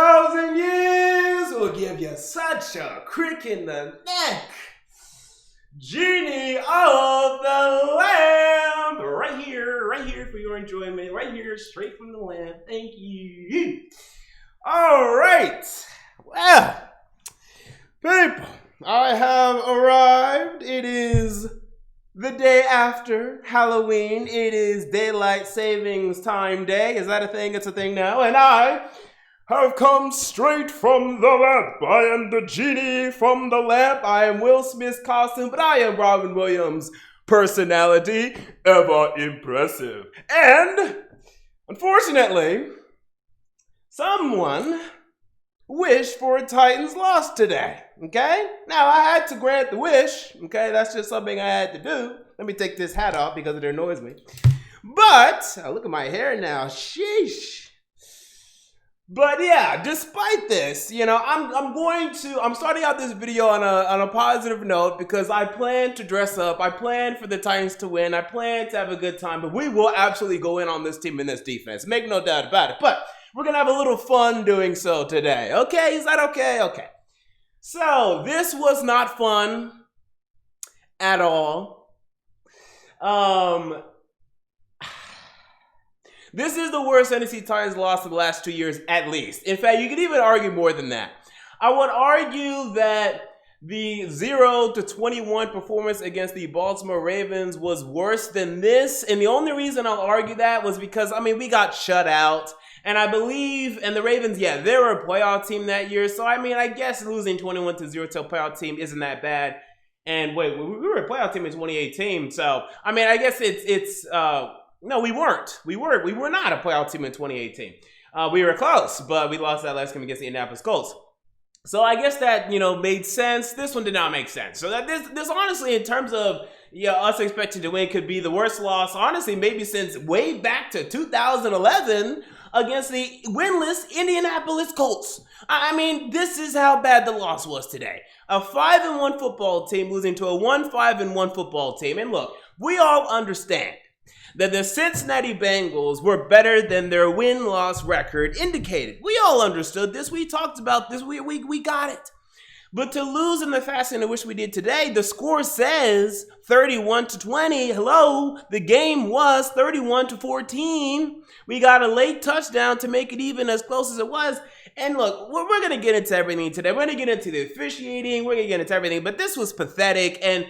1,000 years will give you such a crick in the neck. Genie of the Lamb. Right here for your enjoyment. Right here, straight from the Lamb. Thank you. All right. Well, people, I have arrived. It is the day after Halloween. It is Daylight Savings Time Day. Is that a thing? It's a thing now. And I have come straight from the lamp. I am the genie from the lamp. I am Will Smith's costume, but I am Robin Williams' personality, ever impressive. And, unfortunately, someone wished for a Titans loss today, okay? Now, I had to grant the wish, okay? That's just something I had to do. Let me take this hat off because it annoys me. But, look at my hair now, sheesh. But yeah, despite this, I'm starting out this video on a positive note because I plan to dress up. I plan for the Titans to win. I plan to have a good time, but we will absolutely go in on this team and this defense. Make no doubt about it. But we're going to have a little fun doing so today. Okay, is that okay? Okay. So this was not fun at all. This is the worst Tennessee Titans loss of the last 2 years, at least. In fact, you could even argue more than that. I would argue that the 0-21 performance against the Baltimore Ravens was worse than this. And the only reason I'll argue that was because, we got shut out. And I believe, and the Ravens, yeah, they were a playoff team that year. So, I guess losing 21-0 to a playoff team isn't that bad. And wait, we were a playoff team in 2018. So, I guess no, we weren't. We were not a playoff team in 2018. We were close, but we lost that last game against the Indianapolis Colts. So I guess that, made sense. This one did not make sense. So that this honestly, in terms of us expecting to win, could be the worst loss, honestly, maybe since way back to 2011 against the winless Indianapolis Colts. This is how bad the loss was today. A 5-1 football team losing to a 5-1 football team. And look, we all understand that the Cincinnati Bengals were better than their win-loss record indicated. We all understood this. We talked about this. We got it. But to lose in the fashion in which we did today, the score says 31-20. Hello, the game was 31-14. We got a late touchdown to make it even as close as it was. And look, we're going to get into everything today. We're going to get into the officiating. We're going to get into everything. But this was pathetic. And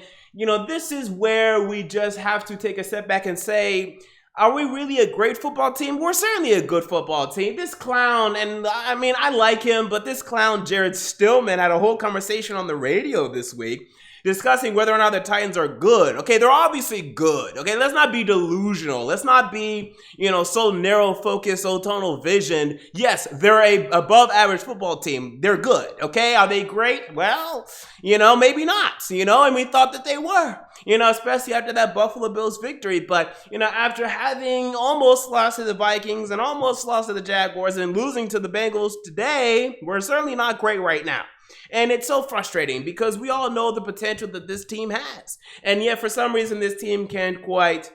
this is where we just have to take a step back and say, are we really a great football team? We're certainly a good football team. This clown, and I like him, but this clown, Jared Stillman, had a whole conversation on the radio this week discussing whether or not the Titans are good. Okay, they're obviously good. Okay, let's not be delusional. Let's not be, so narrow focused, so tunnel visioned. Yes, they're a above average football team. They're good. Okay, are they great? Well, maybe not, and we thought that they were, especially after that Buffalo Bills victory. But, after having almost lost to the Vikings and almost lost to the Jaguars and losing to the Bengals today, we're certainly not great right now. And it's so frustrating because we all know the potential that this team has. And yet, for some reason, this team can't quite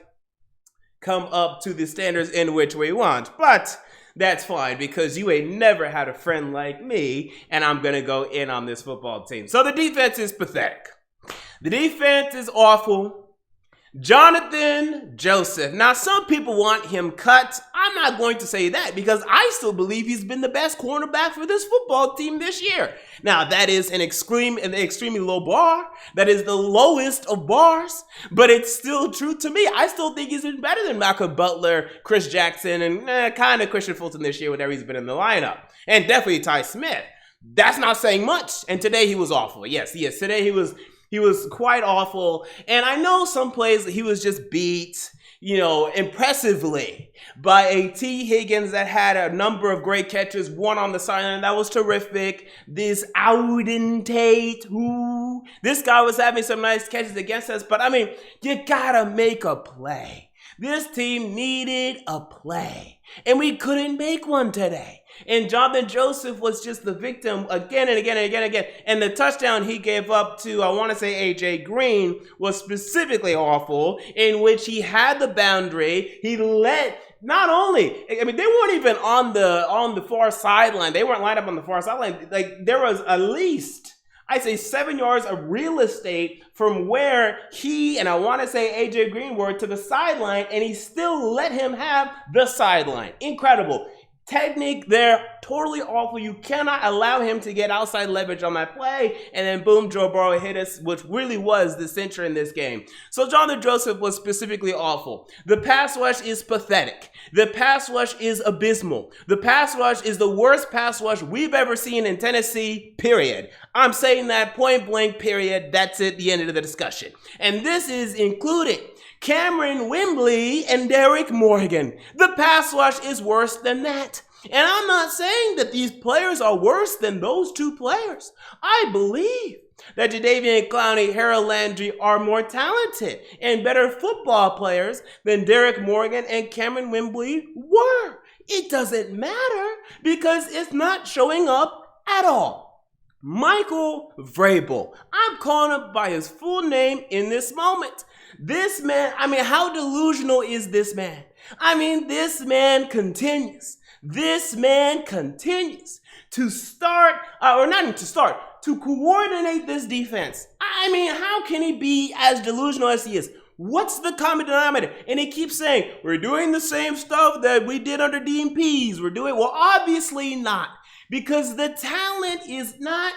come up to the standards in which we want. But that's fine because you ain't never had a friend like me, and I'm going to go in on this football team. So the defense is pathetic. The defense is awful. Jonathan Joseph. Now, some people want him cut. I'm not going to say that because I still believe he's been the best cornerback for this football team this year. Now, that is an extremely low bar. That is the lowest of bars, but it's still true to me. I still think he's been better than Malcolm Butler, Chris Jackson, and kind of Christian Fulton this year whenever he's been in the lineup. And definitely Ty Smith. That's not saying much. And today he was awful. Yes, today he was quite awful. And I know some plays he was just beat, impressively by a T. Higgins that had a number of great catches, one on the sideline. That was terrific. This Auden Tate, this guy was having some nice catches against us. But, you gotta make a play. This team needed a play. And we couldn't make one today. And Jonathan Joseph was just the victim again and again and again and again. And the touchdown he gave up to, I want to say A.J. Green, was specifically awful, in which he had the boundary. He let not only, I mean, they weren't even on the far sideline. They weren't lined up on the far sideline. Like, there was at least, I'd say, 7 yards of real estate from where he and I want to say AJ Green were to the sideline, and he still let him have the sideline. Incredible. Technique there, totally awful. You cannot allow him to get outside leverage on that play, and then boom, Joe Burrow hit us, which really was the center in this game. So Jonathan Joseph was specifically awful. The pass rush is pathetic. The pass rush is abysmal. The pass rush is the worst pass rush we've ever seen in Tennessee, period. I'm saying that point blank, period. That's it, the end of the discussion. And this is including Cameron Wimbley and Derek Morgan. The pass rush is worse than that. And I'm not saying that these players are worse than those two players. I believe that Jadeveon Clowney, Harold Landry are more talented and better football players than Derek Morgan and Cameron Wimbley were. It doesn't matter because it's not showing up at all. Michael Vrabel. I'm calling him by his full name in this moment. This man, I mean, how delusional is this man? I mean, this man continues. This man continues to start, or not even to start, to coordinate this defense. I mean, how can he be as delusional as he is? What's the common denominator? And he keeps saying, we're doing the same stuff that we did under Dean Pease. Well, obviously not, because the talent is not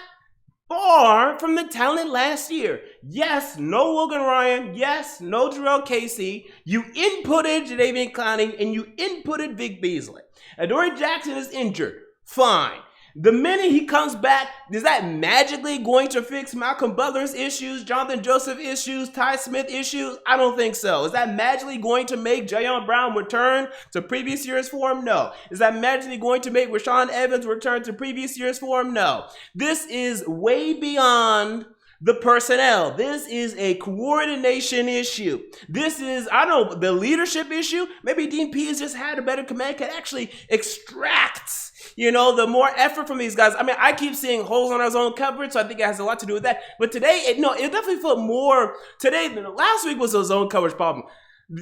far from the talent last year. Yes, no Logan Ryan. Yes, no Jarrell Casey. You inputted Jadeveon Clowney and you inputted Vic Beasley. Adoree Jackson is injured. Fine. The minute he comes back, is that magically going to fix Malcolm Butler's issues, Jonathan Joseph issues, Ty Smith issues? I don't think so. Is that magically going to make Jayon Brown return to previous year's form? No. Is that magically going to make Rashaan Evans return to previous year's form? No. This is way beyond the personnel. This is a coordination issue. This is, I don't know, the leadership issue. Maybe Dean Pease just had a better command, could actually extract, the more effort from these guys. I mean, I keep seeing holes on our zone coverage, so I think it has a lot to do with that. But today, it definitely felt more, last week was a zone coverage problem.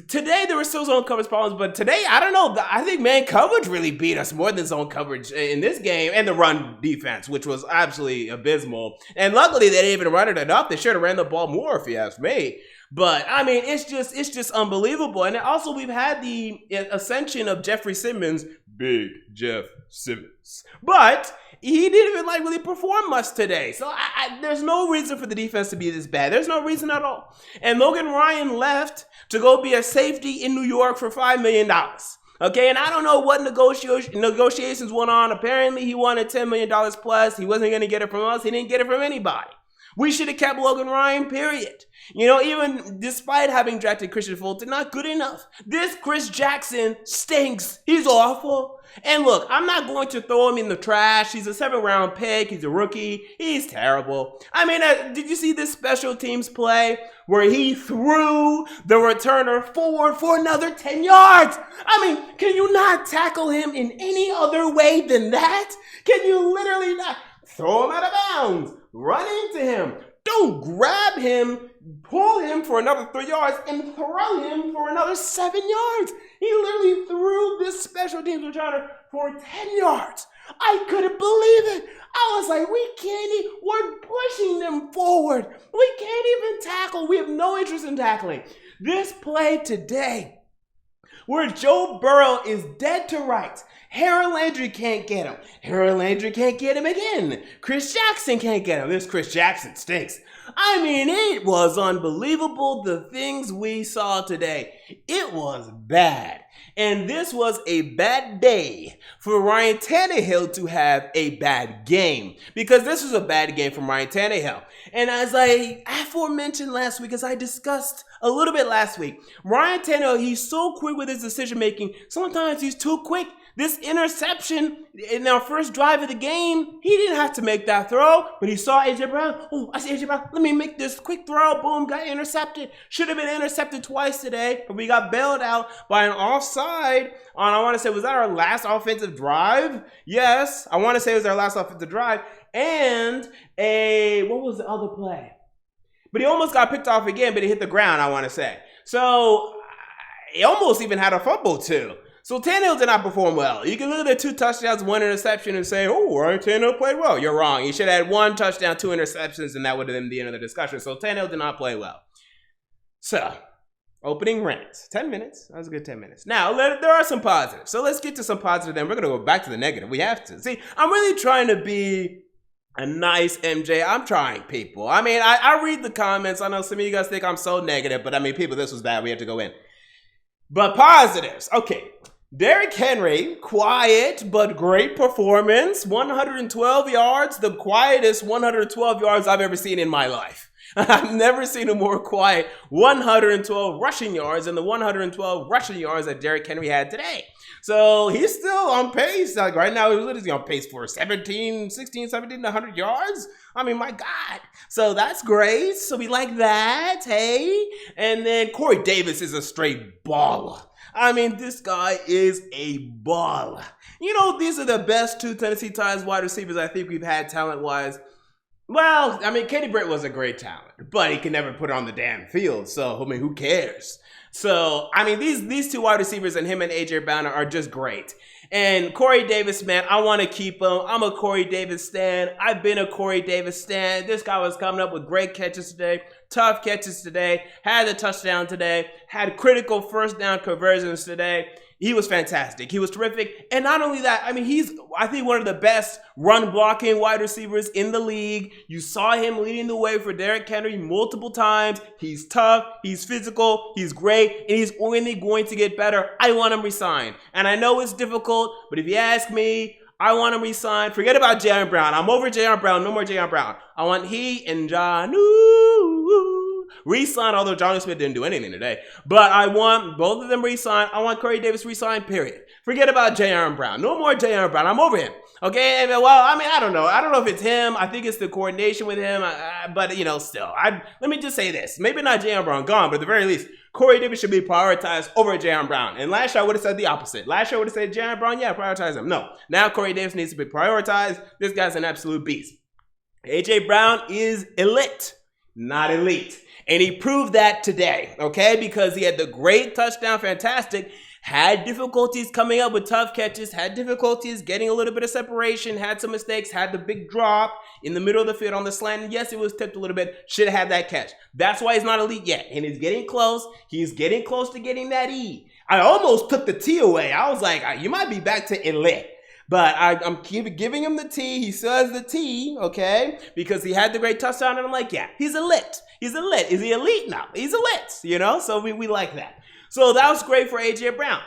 Today, there were still zone coverage problems, but today, I don't know. I think man coverage really beat us more than zone coverage in this game, and the run defense, which was absolutely abysmal. And luckily, they didn't even run it enough. They should have ran the ball more, if you ask me. But, I mean, it's just unbelievable. And also, we've had the ascension of Jeffrey Simmons, Big Jeff Simmons. But he didn't even really perform much today. So there's no reason for the defense to be this bad. There's no reason at all. And Logan Ryan left to go be a safety in New York for $5 million. Okay, and I don't know what negotiations went on. Apparently, he wanted $10 million plus. He wasn't going to get it from us. He didn't get it from anybody. We should have kept Logan Ryan, period. Even despite having drafted Christian Fulton, not good enough. This Chris Jackson stinks. He's awful. And look, I'm not going to throw him in the trash. He's a 7th-round pick. He's a rookie. He's terrible. I mean, did you see this special teams play where he threw the returner forward for another 10 yards? I mean, can you not tackle him in any other way than that? Can you literally not throw him out of bounds? Run into him. Don't grab him, pull him for another 3 yards, and throw him for another 7 yards. He literally threw this special teams returner for 10 yards. I couldn't believe it. I was like, we're pushing them forward. We can't even tackle. We have no interest in tackling. This play today, where Joe Burrow is dead to rights. Harold Landry can't get him. Harold Landry can't get him again. Chris Jackson can't get him. This Chris Jackson stinks. I mean, it was unbelievable, the things we saw today. It was bad. And this was a bad day for Ryan Tannehill to have a bad game, because this was a bad game from Ryan Tannehill. And as I aforementioned last week, as I discussed a little bit last week, Ryan Tannehill, he's so quick with his decision making. Sometimes he's too quick. This interception in our first drive of the game, he didn't have to make that throw, but he saw A.J. Brown. Oh, I see A.J. Brown. Let me make this quick throw. Boom, got intercepted. Should have been intercepted twice today, but we got bailed out by an offside on, I want to say, was that our last offensive drive? Yes, I want to say it was our last offensive drive. And what was the other play? But he almost got picked off again, but he hit the ground, I want to say. So he almost even had a fumble too. So Tannehill did not perform well. You can look at the 2 touchdowns, 1 interception and say, oh, Ryan Tannehill played well. You're wrong. He should have had 1 touchdown, 2 interceptions, and that would have been the end of the discussion. So Tannehill did not play well. So, opening rants. 10 minutes. That was a good 10 minutes. Now, there are some positives. So let's get to some positive, then we're going to go back to the negative. We have to. See, I'm really trying to be a nice MJ. I'm trying, people. I mean, I read the comments. I know some of you guys think I'm so negative, but I mean, people, this was bad. We have to go in. But positives. Okay. Derrick Henry, quiet but great performance. 112 yards, the quietest 112 yards I've ever seen in my life. I've never seen a more quiet 112 rushing yards than the 112 rushing yards that Derrick Henry had today. So he's still on pace. Like right now, he's on pace for 100 yards. I mean, my God. So that's great. So we like that, hey? And then Corey Davis is a straight baller. I mean, this guy is a baller. You know, these are the best 2 Tennessee Titans wide receivers I think we've had talent-wise. Well, I mean, Kenny Britt was a great talent, but he can never put it on the damn field. So, I mean, who cares? So, I mean, these 2 wide receivers and him and A.J. Brown are just great. And Corey Davis, man, I want to keep him. I'm a Corey Davis stan. I've been a Corey Davis stan. This guy was coming up with great catches today, tough catches today, had a touchdown today, had critical first down conversions today. He was fantastic. He was terrific. And not only that, I mean, he's, I think, one of the best run blocking wide receivers in the league. You saw him leading the way for Derrick Henry multiple times. He's tough. He's physical. He's great. And he's only going to get better. I want him resigned. And I know it's difficult, but if you ask me, I want him resigned. Forget about J.R. Brown. I'm over J.R. Brown. No more J.R. Brown. I want he and Jonnu re-signed, although Jonnu Smith didn't do anything today. But I want both of them re-signed. I want Corey Davis re-signed, period. Forget about J.R. Brown. No more J.R. Brown. I'm over him. Okay? And, well, I mean, I don't know. I don't know if it's him. I think it's the coordination with him. But, you know, still. Let me just say this. Maybe not J.R. Brown gone, but at the very least, Corey Davis should be prioritized over J.R. Brown. And last year I would have said the opposite. Last year I would have said J.R. Brown, yeah, prioritize him. No. Now Corey Davis needs to be prioritized. This guy's an absolute beast. A.J. Brown is elite, not elite. And he proved that today, okay? Because he had the great touchdown, fantastic, had difficulties coming up with tough catches, had difficulties getting a little bit of separation, had some mistakes, had the big drop in the middle of the field on the slant. And yes, it was tipped a little bit. Should have had that catch. That's why he's not elite yet. And he's getting close. He's getting close to getting that E. I almost took the T away. I was like, you might be back to elite. But I'm giving him the T. He says the T, okay? Because he had the great touchdown. And I'm like, yeah, he's elite. He's elite. Is he elite? No, he's elite, you know? So we like that. So that was great for A.J. Brown.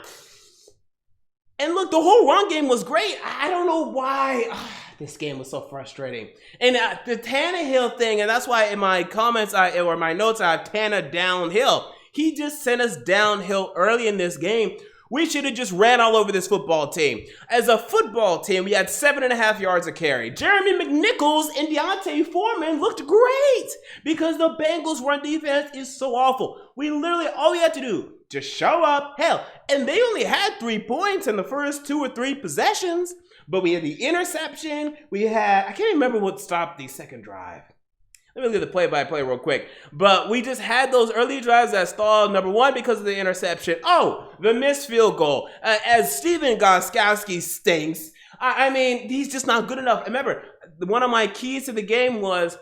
And look, the whole run game was great. I don't know why. This game was so frustrating. And the Tannehill thing, and that's why in my comments or my notes, I have Tanner downhill. He just sent us downhill early in this game. We should have just ran all over this football team. As a football team, we had 7.5 yards a carry. Jeremy McNichols and Deontay Foreman looked great because the Bengals' run defense is so awful. We literally, all we had to do, just show up. Hell, and they only had 3 points in the first 2 or 3 possessions. But we had the interception. I can't remember what stopped the second drive. Let me look at the play-by-play real quick. But we just had those early drives that stalled, number one, because of the interception. Oh, the missed field goal. As Stephen Gostkowski stinks, I mean, he's just not good enough. Remember, one of my keys to the game was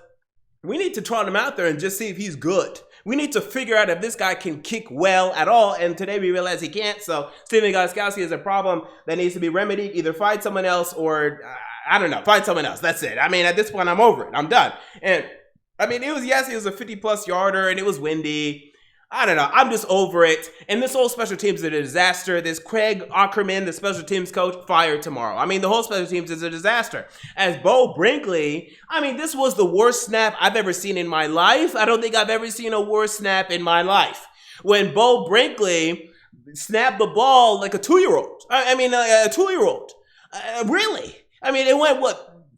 we need to trot him out there and just see if he's good. We need to figure out if this guy can kick well at all. And today we realize he can't. So Stephen Gostkowski is a problem that needs to be remedied. Either find someone else or, I don't know, find someone else. That's it. I mean, at this point, I'm over it. I'm done. And I mean, it was a 50-plus yarder, and it was windy. I don't know. I'm just over it. And this whole special teams is a disaster. This Craig Ackerman, the special teams coach, fired tomorrow. I mean, the whole special teams is a disaster. As Bo Brinkley, I mean, this was the worst snap I've ever seen in my life. I don't think I've ever seen a worse snap in my life. When Bo Brinkley snapped the ball like a 2-year-old. I mean, a 2-year-old. Really? I mean, it went,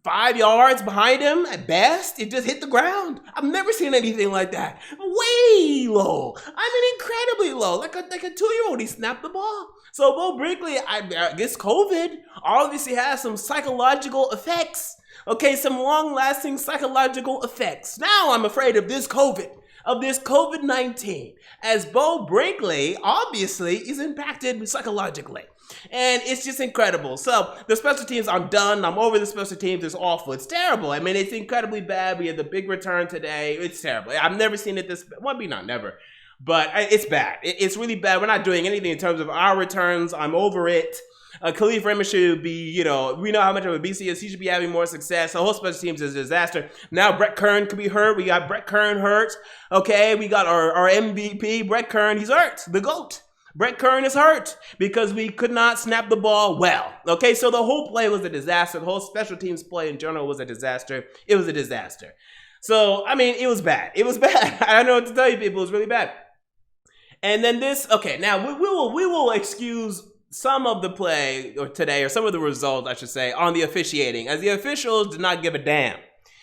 5 yards behind him at best? It just hit the ground. I've never seen anything like that. Way low. I mean, incredibly low. Like a 2-year-old, he snapped the ball. So Bo Brinkley, I guess COVID obviously has some psychological effects. Okay, some long-lasting psychological effects. Now I'm afraid of this COVID-19, as Bo Brinkley obviously is impacted psychologically. And it's just incredible. So the special teams, I'm done. I'm over the special teams. It's awful. It's terrible. I mean, it's incredibly bad. We had the big return today. It's terrible. I've never seen it this, well, maybe not never, but it's bad. It's really bad. We're not doing anything in terms of our returns. I'm over it. Khalif Raymond should be, we know how much of a beast he is. He should be having more success. The whole special teams is a disaster. Now Brett Kern could be hurt. We got Brett Kern hurt. Okay, we got our MVP, Brett Kern. He's hurt. The GOAT. Brett Kern is hurt because we could not snap the ball well. Okay, so the whole play was a disaster. The whole special teams play in general was a disaster. It was a disaster. So, I mean, it was bad. It was bad. I don't know what to tell you, people. It was really bad. And then this, okay, now we will excuse some of the play today, or some of the results, I should say, on the officiating, as the officials did not give a damn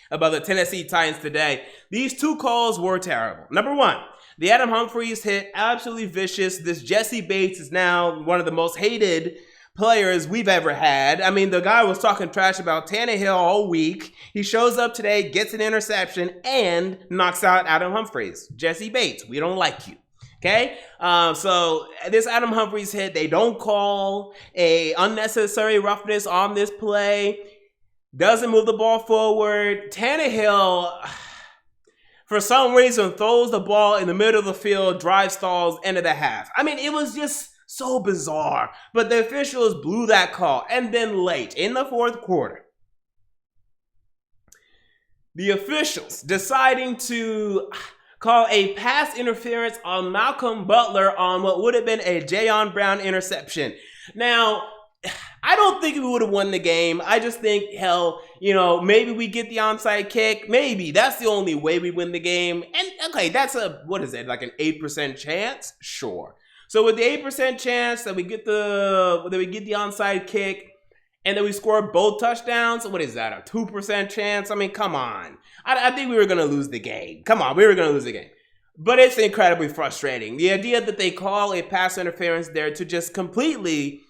about the Tennessee Titans today. These two calls were terrible. Number one, the Adam Humphries hit, absolutely vicious. This Jesse Bates is now one of the most hated players we've ever had. I mean, the guy was talking trash about Tannehill all week. He shows up today, gets an interception, and knocks out Adam Humphries. Jesse Bates, we don't like you. Okay, so this Adam Humphries hit, they don't call a unnecessary roughness on this play. Doesn't move the ball forward. Tannehill, for some reason, throws the ball in the middle of the field, drive stalls, end of the half. I mean, it was just so bizarre. But the officials blew that call. And then late, in the fourth quarter, the officials deciding to call a pass interference on Malcolm Butler on what would have been a Jayon Brown interception. Now, I don't think we would have won the game. I just think, hell, maybe we get the onside kick. Maybe. That's the only way we win the game. And, okay, that's like an 8% chance? Sure. So with the 8% chance that we get the onside kick, and then we score both touchdowns, what is that, a 2% chance? I mean, come on. I think we were going to lose the game. Come on, we were going to lose the game. But it's incredibly frustrating. The idea that they call a pass interference there to just completely,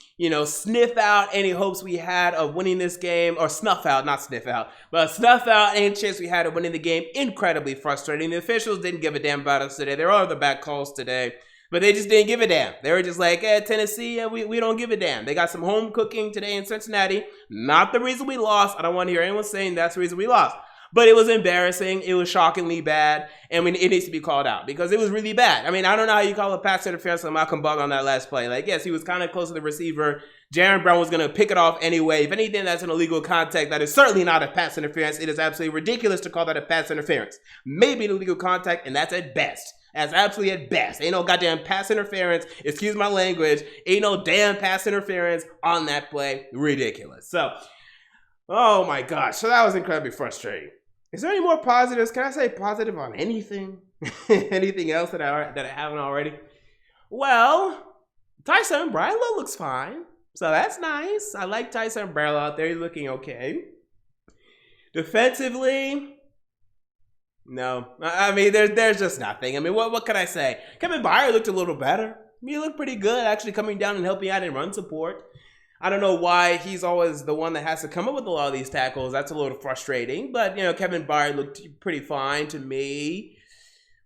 sniff out any hopes we had of winning this game, or snuff out, not sniff out, but snuff out any chance we had of winning the game, incredibly frustrating. The officials didn't give a damn about us today. There are other bad calls today, but they just didn't give a damn. They were just like, Tennessee, we don't give a damn. They got some home cooking today in Cincinnati. Not the reason we lost. I don't want to hear anyone saying that's the reason we lost. But it was embarrassing. It was shockingly bad. And it needs to be called out because it was really bad. I mean, I don't know how you call a pass interference on Malcolm Butler on that last play. Like, yes, he was kind of close to the receiver. Jaron Brown was going to pick it off anyway. If anything, that's an illegal contact. That is certainly not a pass interference. It is absolutely ridiculous to call that a pass interference. Maybe an illegal contact, and that's at best. That's absolutely at best. Ain't no goddamn pass interference. Excuse my language. Ain't no damn pass interference on that play. Ridiculous. So, oh my gosh. So that was incredibly frustrating. Is there any more positives? Can I say positive on anything? Anything else that I haven't already? Well, Tyson Barlow looks fine. So that's nice. I like Tyson Barlow out there. He's looking okay. Defensively, no. I mean, there's just nothing. I mean, what can I say? Kevin Byard looked a little better. He looked pretty good, actually, coming down and helping out in run support. I don't know why he's always the one that has to come up with a lot of these tackles. That's a little frustrating. But, Kevin Byard looked pretty fine to me.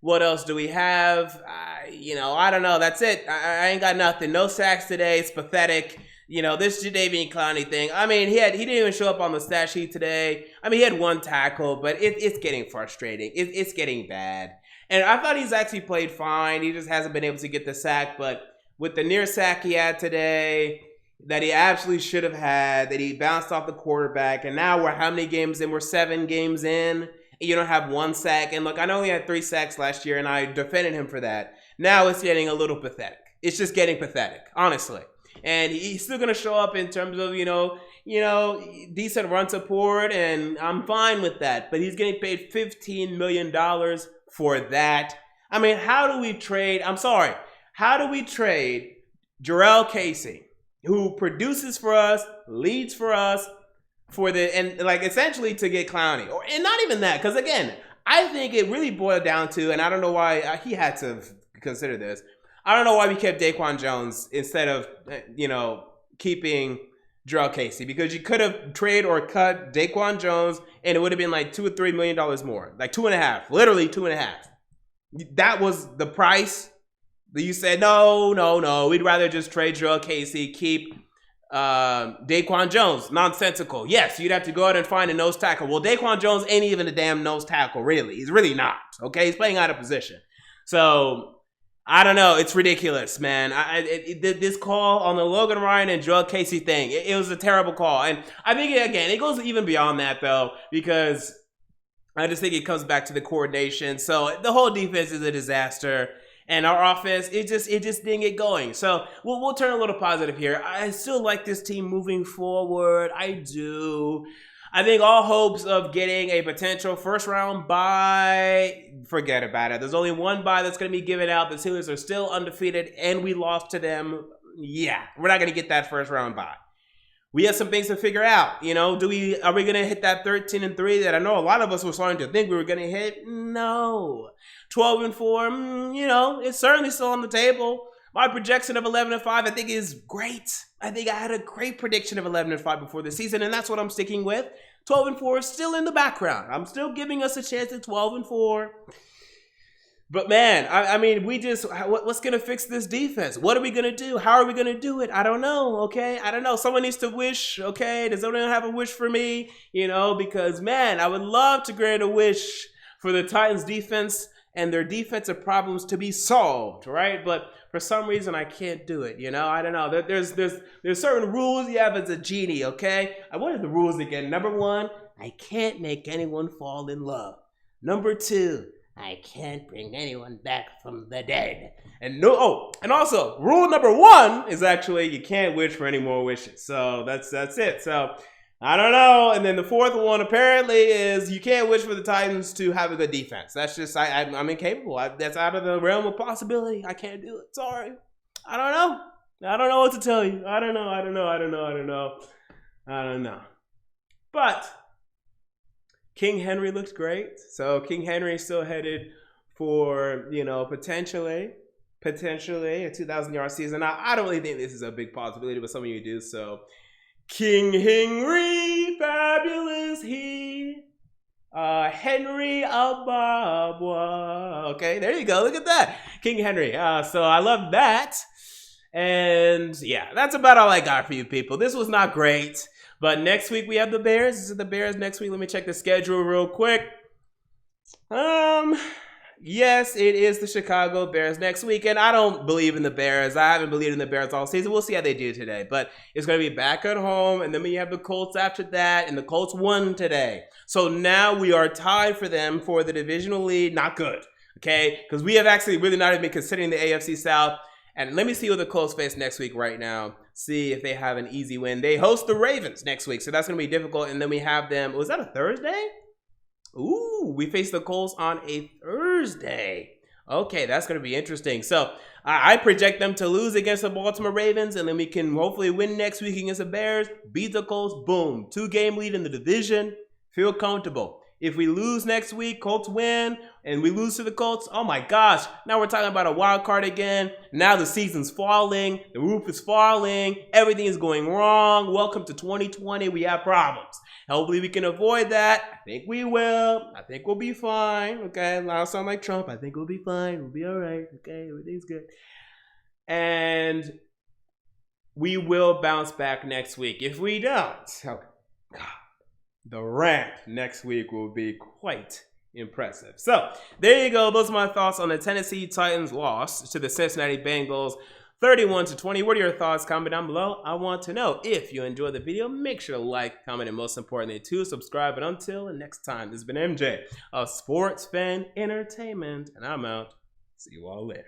What else do we have? I don't know. That's it. I ain't got nothing. No sacks today. It's pathetic. This Jadeveon Clowney thing. I mean, he didn't even show up on the stat sheet today. I mean, he had one tackle, but it's getting frustrating. It's getting bad. And I thought he's actually played fine. He just hasn't been able to get the sack. But with the near sack he had today, that he absolutely should have had, that he bounced off the quarterback, and now we're how many games in? We're 7 games in, and you don't have one sack. And look, I know he had 3 sacks last year, and I defended him for that. Now it's getting a little pathetic. It's just getting pathetic, honestly. And he's still going to show up in terms of, decent run support, and I'm fine with that. But he's getting paid $15 million for that. I mean, how do we trade Jarrell Casey, who produces for us, leads for us, essentially to get Clowney? And not even that, because again, I think it really boiled down to, and I don't know why he had to consider this, I don't know why we kept Daquan Jones instead of, keeping Jarrell Casey, because you could have traded or cut Daquan Jones and it would have been like $2 or $3 million more, like 2.5, literally 2.5. That was the price You said, no. We'd rather just trade Joel Casey, keep Daquan Jones. Nonsensical. Yes, you'd have to go out and find a nose tackle. Well, Daquan Jones ain't even a damn nose tackle, really. He's really not. Okay, he's playing out of position. So I don't know. It's ridiculous, man. This call on the Logan Ryan and Joel Casey thing, it was a terrible call. And I think, again, it goes even beyond that, though, because I just think it comes back to the coordination. So the whole defense is a disaster. And our offense, it just didn't get going. So we'll turn a little positive here. I still like this team moving forward. I do. I think all hopes of getting a potential first round bye, forget about it. There's only one bye that's going to be given out. The Steelers are still undefeated, and we lost to them. Yeah, we're not going to get that first round bye. We have some things to figure out. You know, are we going to hit that 13-3 that I know a lot of us were starting to think we were going to hit? No. 12-4, you know, it's certainly still on the table. My projection of 11-5, I think, is great. I think I had a great prediction of 11-5 before the season, and that's what I'm sticking with. 12-4 is still in the background. I'm still giving us a chance at 12-4. But man, I mean, what's going to fix this defense? What are we going to do? How are we going to do it? I don't know, okay? I don't know. Someone needs to wish, okay? Does anyone have a wish for me? You know, because man, I would love to grant a wish for the Titans defense and their defensive problems to be solved, right? But for some reason, I can't do it, you know? I don't know. There's certain rules you have as a genie, okay? What are the rules again? Number 1, I can't make anyone fall in love. Number 2, I can't bring anyone back from the dead. And also, rule number 1 is actually you can't wish for any more wishes. So that's it. So I don't know. And then the 4th one apparently is you can't wish for the Titans to have a good defense. That's just, I'm incapable. That's out of the realm of possibility. I can't do it. Sorry. I don't know. I don't know what to tell you. I don't know. But King Henry looks great. So King Henry is still headed for, you know, potentially a 2,000-yard season. Now, I don't really think this is a big possibility, but some of you do. So King Henry, fabulous he, Henry Ababwa. Okay, there you go. Look at that. King Henry. So I love that. And yeah, that's about all I got for you people. This was not great. But next week we have the Bears. This is the Bears next week. Let me check the schedule real quick. Yes, it is the Chicago Bears next week. And I don't believe in the Bears. I haven't believed in the Bears all season. We'll see how they do today. But it's going to be back at home. And then we have the Colts after that. And the Colts won today. So now we are tied for them for the divisional lead. Not good. Okay? Because we have actually really not even been considering the AFC South. And let me see what the Colts face next week right now. See if they have an easy win. They host the Ravens next week, so that's going to be difficult. And then we have them. Was that a Thursday? Ooh, we face the Colts on a Thursday. Okay, that's going to be interesting. So I project them to lose against the Baltimore Ravens, and then we can hopefully win next week against the Bears, beat the Colts, boom. 2-game lead in the division. Feel comfortable. If we lose next week, Colts win, and we lose to the Colts, oh my gosh, now we're talking about a wild card again. Now the season's falling, the roof is falling, everything is going wrong. Welcome to 2020, we have problems. Hopefully we can avoid that. I think we will. I think we'll be fine, okay? I don't sound like Trump. I think we'll be fine. We'll be all right, okay? Everything's good. And we will bounce back next week. If we don't, okay, God. The ramp next week will be quite impressive. So there you go. Those are my thoughts on the Tennessee Titans loss to the Cincinnati Bengals 31-20. What are your thoughts? Comment down below. I want to know. If you enjoyed the video, make sure to like, comment, and most importantly, to subscribe. And until next time, this has been MJ of Sports Fan Entertainment, and I'm out. See you all later.